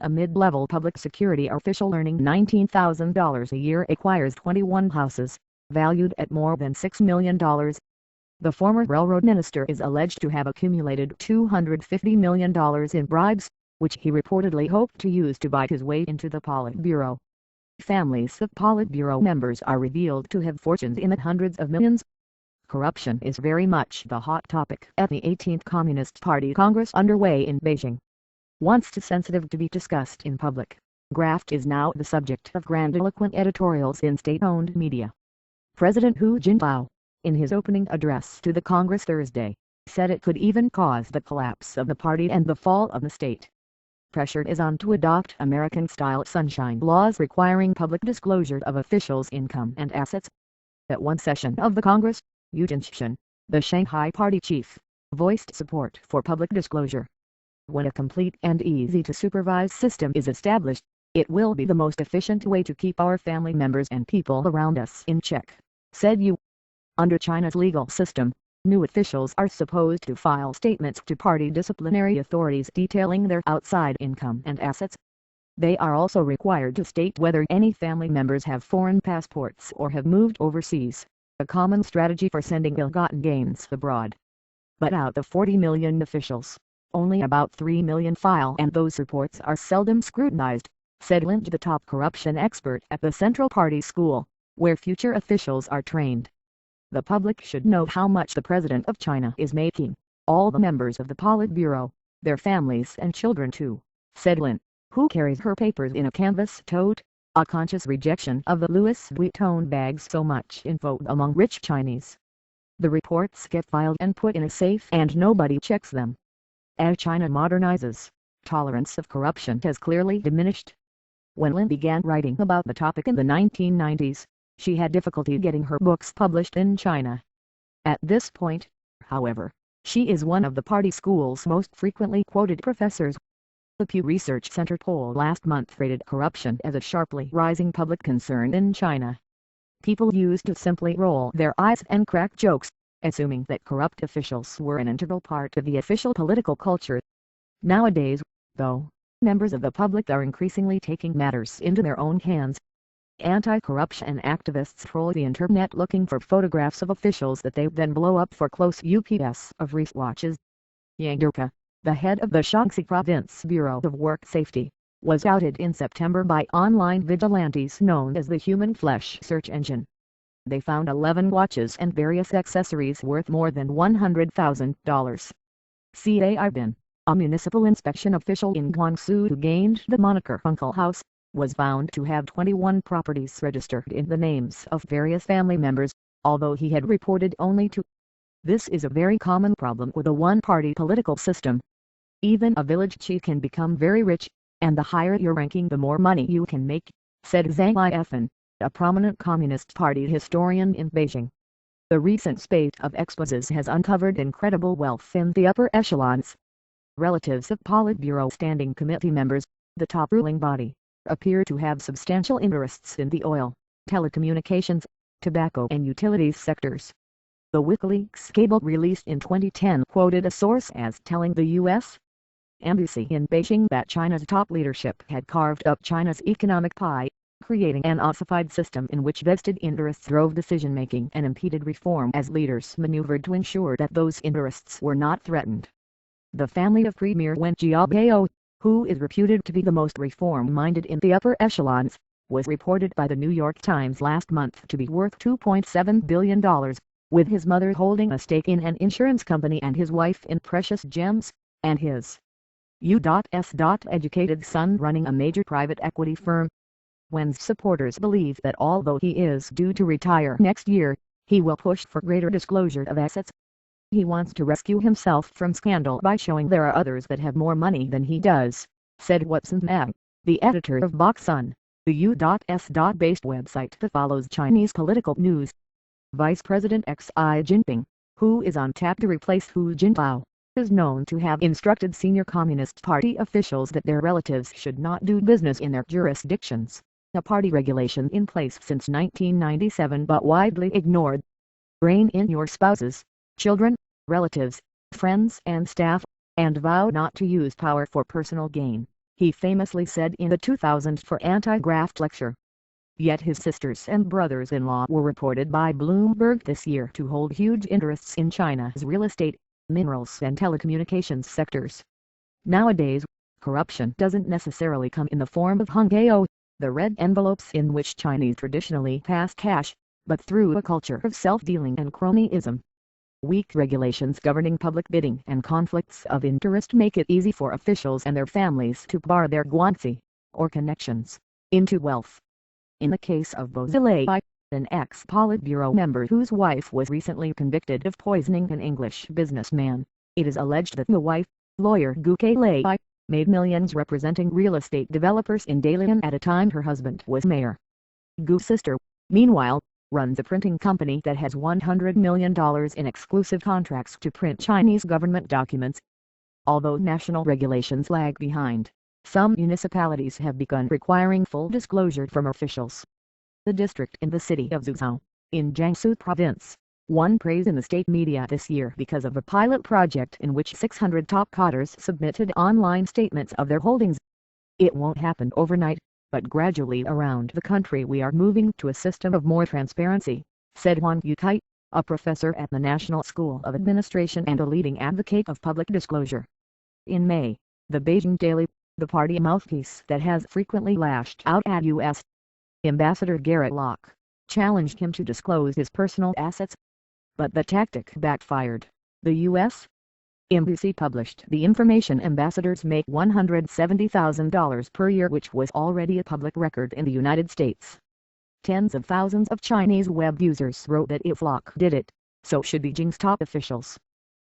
A mid-level public security official earning $19,000 a year acquires 21 houses, valued at more than $6 million. The former railroad minister is alleged to have accumulated $250 million in bribes, which he reportedly hoped to use to buy his way into the Politburo. Families of Politburo members are revealed to have fortunes in the hundreds of millions. Corruption is very much the hot topic at the 18th Communist Party Congress underway in Beijing. Once too sensitive to be discussed in public, graft is now the subject of grandiloquent editorials in state-owned media. President Hu Jintao, in his opening address to the Congress Thursday, said it could even cause the collapse of the party and the fall of the state. Pressure is on to adopt American-style sunshine laws requiring public disclosure of officials' income and assets. At one session of the Congress, Yu Jinshan, the Shanghai party chief, voiced support for public disclosure. When a complete and easy-to-supervise system is established, it will be the most efficient way to keep our family members and people around us in check, said Yu. Under China's legal system, new officials are supposed to file statements to party disciplinary authorities detailing their outside income and assets. They are also required to state whether any family members have foreign passports or have moved overseas, a common strategy for sending ill-gotten gains abroad. But out of 40 million officials, only about 3 million file, and those reports are seldom scrutinized, said Lin, the top corruption expert at the Central Party School, where future officials are trained. The public should know how much the President of China is making, all the members of the Politburo, their families and children too, said Lin, who carries her papers in a canvas tote, a conscious rejection of the Louis Vuitton bags so much in vogue among rich Chinese. The reports get filed and put in a safe and nobody checks them. As China modernizes, tolerance of corruption has clearly diminished. When Lin began writing about the topic in the 1990s, she had difficulty getting her books published in China. At this point, however, she is one of the party school's most frequently quoted professors. The Pew Research Center poll last month rated corruption as a sharply rising public concern in China. People used to simply roll their eyes and crack jokes, assuming that corrupt officials were an integral part of the official political culture. Nowadays, though, members of the public are increasingly taking matters into their own hands. Anti-corruption activists troll the internet looking for photographs of officials that they then blow up for close UPS of wristwatches. Yang Durka, the head of the Shaanxi Province Bureau of Work Safety, was outed in September by online vigilantes known as the Human Flesh search engine. They found 11 watches and various accessories worth more than $100,000. Cai Bin, a municipal inspection official in Guangzhou who gained the moniker Uncle House, was found to have 21 properties registered in the names of various family members, although he had reported only 2. This is a very common problem with a one-party political system. Even a village chief can become very rich, and the higher your ranking the more money you can make, said Zhang Lifen, a prominent Communist Party historian in Beijing. The recent spate of exposes has uncovered incredible wealth in the upper echelons. Relatives of Politburo Standing Committee members, the top ruling body, appear to have substantial interests in the oil, telecommunications, tobacco and utilities sectors. The WikiLeaks cable released in 2010 quoted a source as telling the U.S. Embassy in Beijing that China's top leadership had carved up China's economic pie, creating an ossified system in which vested interests drove decision-making and impeded reform as leaders maneuvered to ensure that those interests were not threatened. The family of Premier Wen Jiabao, who is reputed to be the most reform-minded in the upper echelons, was reported by the New York Times last month to be worth $2.7 billion, with his mother holding a stake in an insurance company and his wife in precious gems, and his U.S. educated son running a major private equity firm. Wen's supporters believe that although he is due to retire next year, he will push for greater disclosure of assets. He wants to rescue himself from scandal by showing there are others that have more money than he does, said Watson Mag, the editor of Boxun, the U.S.-based website that follows Chinese political news. Vice President Xi Jinping, who is on tap to replace Hu Jintao, is known to have instructed senior Communist Party officials that their relatives should not do business in their jurisdictions, a party regulation in place since 1997 but widely ignored. Rein in your spouses, children, relatives, friends and staff, and vow not to use power for personal gain, he famously said in the 2004 anti-graft lecture. Yet his sisters and brothers-in-law were reported by Bloomberg this year to hold huge interests in China's real estate, minerals and telecommunications sectors. Nowadays, corruption doesn't necessarily come in the form of hongao, the red envelopes in which Chinese traditionally pass cash, but through a culture of self-dealing and cronyism. Weak regulations governing public bidding and conflicts of interest make it easy for officials and their families to bar their guanxi, or connections, into wealth. In the case of Bo Xilai, an ex-Politburo member whose wife was recently convicted of poisoning an English businessman, it is alleged that the wife, lawyer Gu Kelai, made millions representing real estate developers in Dalian at a time her husband was mayor. Gu's sister, meanwhile, runs a printing company that has $100 million in exclusive contracts to print Chinese government documents. Although national regulations lag behind, some municipalities have begun requiring full disclosure from officials. The district in the city of Zhuozhou, in Jiangsu province, won praise in the state media this year because of a pilot project in which 600 top cotters submitted online statements of their holdings. It won't happen overnight, but gradually around the country we are moving to a system of more transparency, said Huang Yukai, a professor at the National School of Administration and a leading advocate of public disclosure. In May, the Beijing Daily, the party mouthpiece that has frequently lashed out at U.S. Ambassador Garrett Locke, challenged him to disclose his personal assets. But the tactic backfired. The U.S. Embassy published the information ambassadors make $170,000 per year, which was already a public record in the United States. Tens of thousands of Chinese web users wrote that if Locke did it, so should Beijing's top officials.